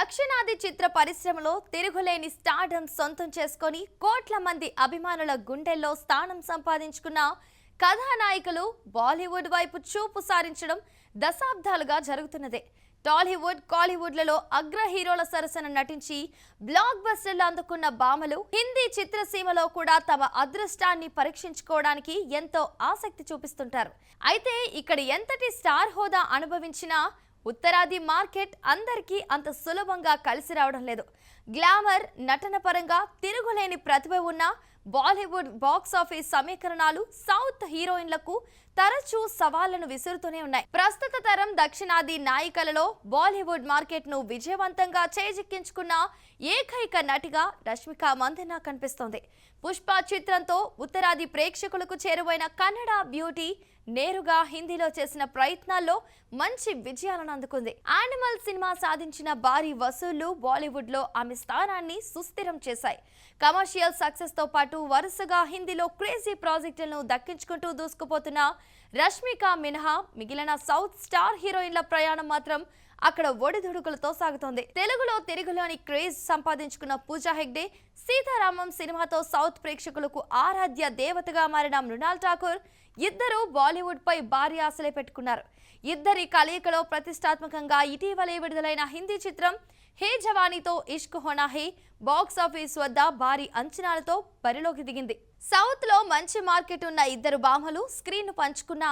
దక్షిణాది చిత్ర పరిశ్రమలో తిరుగులేని స్టార్డమ్ సొంతం చేసుకొని కోట్ల మంది అభిమానుల గుండెల్లో స్థానం సంపాదించుకున్న కథానాయికలు బాలీవుడ్ వైపు చూపు సారించడం దశాబ్దాలుగా జరుగుతున్నదే. టాలీవుడ్, కాలీవుడ్లలో అగ్ర హీరోల సరసన నటించి బ్లాక్ బస్టర్లు అందుకున్న భామలు హిందీ చిత్రసీమలో కూడా తమ అదృష్టాన్ని పరీక్షించుకోవడానికి ఎంతో ఆసక్తి చూపిస్తుంటారు. అయితే ఇక్కడ ఎంతటి స్టార్ హోదా అనుభవించినా ఉత్తరాది మార్కెట్ అందరికీ అంత సులభంగా కలిసి రావడం లేదు. గ్లామర్, నటన పరంగా తిరుగులేని ప్రతిభ ఉన్న బాలీవుడ్ బాక్స్ ఆఫీస్ సమీకరణాలు సౌత్ హీరోయిన్లకు తరచూ సవాళ్లను విసురుతూనే ఉన్నాయి. ప్రస్తుత తరం దక్షిణాది నాయికలలో బాలీవుడ్ మార్కెట్ ను విజయవంతంగా చేజిక్కించుకున్న ఏకైక నటిగా రష్మిక మందన్న కనిపిస్తోంది. పుష్ప చిత్రంతో ఉత్తరాది ప్రేక్షకులకు చేరువైన కన్నడ బ్యూటీ నేరుగా హిందీలో చేసిన ప్రయత్నాల్లో మంచి విజయాలను అందుకుంది. యానిమల్ సినిమా సాధించిన భారీ వసూళ్లు బాలీవుడ్ లో ఆమె స్థానాన్ని సుస్థిరం చేశాయి. కమర్షియల్ సక్సెస్ తో పాటు వరుసగా హిందీలో క్రేజీ ప్రాజెక్టులను దక్కించుకుంటూ దూసుకుపోతున్న రష్మిక మినహా మిగిలిన సౌత్ స్టార్ హీరోయిన్ల ప్రయాణం మాత్రం అక్కడ ఒడిదుడుకులతో సాగుతోంది. తెలుగులో తిరుగులోని క్రేజ్ సంపాదించుకున్న పూజా హెగ్డే సీతారామం సినిమాతో సౌత్ ప్రేక్షకులకు ఆరాధ్య దేవతగా మారిన మృణాల్ ఠాకూర్ ఇద్దరు బాలీవుడ్ పై భారీ ఆశలే పెట్టుకున్నారు. ఇద్దరి కలయికలో ప్రతిష్టాత్మకంగా ఇటీవలే విడుదలైన హిందీ చిత్రం హే జవానీతో ఇష్క్ హోనా హే బాక్స్ ఆఫీస్ వద్ద భారీ అంచనాలతో బరిలోకి దిగింది. సౌత్ లో మంచి మార్కెట్ ఉన్న ఇద్దరు భామలు స్క్రీన్ పంచుకున్న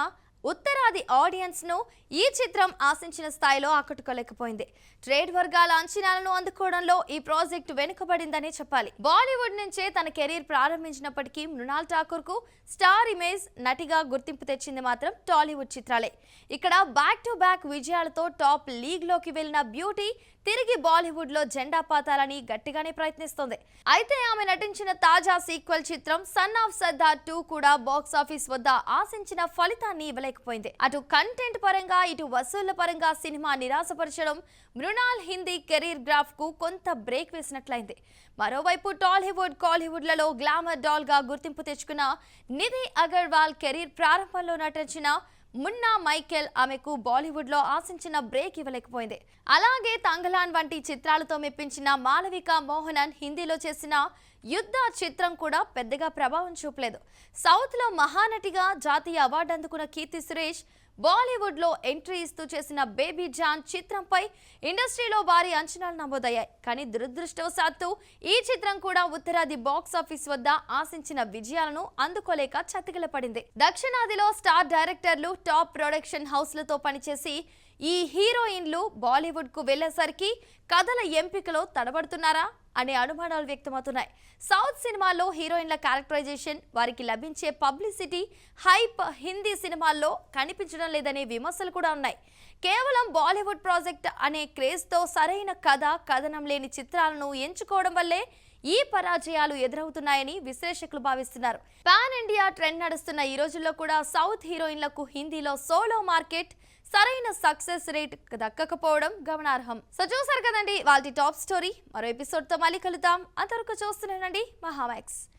ఉత్తరాది ఆడియన్స్ ను ఈ చిత్రం ఆశించిన స్థాయిలో ఆకట్టుకోలేకపోయింది. ట్రేడ్ వర్గాల అంచనాలను అందుకోవడంలో ఈ ప్రాజెక్ట్ వెనుకబడిందనే చెప్పాలి. బాలీవుడ్ నుంచే తన కెరీర్ ప్రారంభించినప్పటికీ మృణాల్ ఠాకూర్ కు స్టార్ ఇమేజ్, నటిగా గుర్తింపు తెచ్చింది మాత్రం టాలీవుడ్ చిత్రాలే. ఇక్కడ బ్యాక్ టు బ్యాక్ విజయాలతో టాప్ లీగ్ లోకి వెళ్లిన బ్యూటీ తిరిగి బాలీవుడ్ లో జెండా పాతాలని గట్టిగానే ప్రయత్నిస్తోంది. అయితే ఆమె నటించిన తాజా సీక్వెల్ చిత్రం సన్ ఆఫ్ సర్దార్ 2 కూడా బాక్స్ ఆఫీస్ వద్ద ఆశించిన ఫలితాన్ని ఇవ్వలేకపోయింది. అటు కంటెంట్ పరంగా, ఇటు వసూళ్ల పరంగా సినిమా నిరాశపరచడం మృణాల్ హిందీ కెరీర్ గ్రాఫ్ కు కొంత బ్రేక్ వేసినట్లయింది. మరోవైపు టాలీవుడ్, కాలీవుడ్లలో గ్లామర్ డాల్ గా గుర్తింపు తెచ్చుకున్న నిధి అగర్వాల్ కెరీర్ ప్రారంభంలో నటించిన మున్నా మైకేల్ ఆమెకు బాలీవుడ్ లో ఆశించిన బ్రేక్ ఇవ్వలేకపోయింది. అలాగే తంగలాన్ వంటి చిత్రాలతో మెప్పించిన మాలవిక మోహనన్ హిందీలో చేసిన యుద్ధ చిత్రం కూడా పెద్దగా ప్రభావం చూపలేదు. సౌత్ లో మహానటిగా జాతీయ అవార్డు అందుకున్న కీర్తి సురేష్ బాలీవుడ్ లో ఎంట్రీ ఇస్తూ చేసిన బేబీ జాన్ చిత్రంపై ఇండస్ట్రీలో భారీ అంచనాలు నమోదయ్యాయి. కానీ దురదృష్టవశాత్తు ఈ చిత్రం కూడా ఉత్తరాది బాక్స్ ఆఫీస్ వద్ద ఆశించిన విజయాలను అందుకోలేక చతికిలపడింది. దక్షిణాదిలో స్టార్ డైరెక్టర్లు, టాప్ ప్రొడక్షన్ హౌస్లతో పనిచేసి ఈ హీరోయిన్లు బాలీవుడ్ కు వెళ్లేసరికి కథల ఎంపికలో తడబడుతున్నారా అనే అనుమానాలు వ్యక్తమవుతున్నాయి. సౌత్ సినిమాల్లో హీరోయిన్ల క్యారెక్టరైజేషన్, వారికి లభించే పబ్లిసిటీ, హైప్ హిందీ సినిమాల్లో కనిపించడం లేదనే విమర్శలు కూడా ఉన్నాయి. కేవలం బాలీవుడ్ ప్రాజెక్ట్ అనే క్రేజ్తో సరైన కథ, కథనం లేని చిత్రాలను ఎంచుకోవడం వల్లే ఈ పరాజయాలు ఎదురవుతున్నాయని విశ్లేషకులు భావిస్తున్నారు. పాన్ ఇండియా ట్రెండ్ నడుస్తున్న ఈ రోజుల్లో కూడా సౌత్ హీరోయిన్లకు హిందీలో సోలో మార్కెట్ సరైన సక్సెస్ రేట్ దక్కకపోవడం గమనార్హం. సో చూసారు కదండి వాళ్ళ టాప్ స్టోరీ. మరో ఎపిసోడ్ తో మళ్ళీ కలుద్దాం. అంతవరకు చూస్తున్నానండి మహామాక్స్.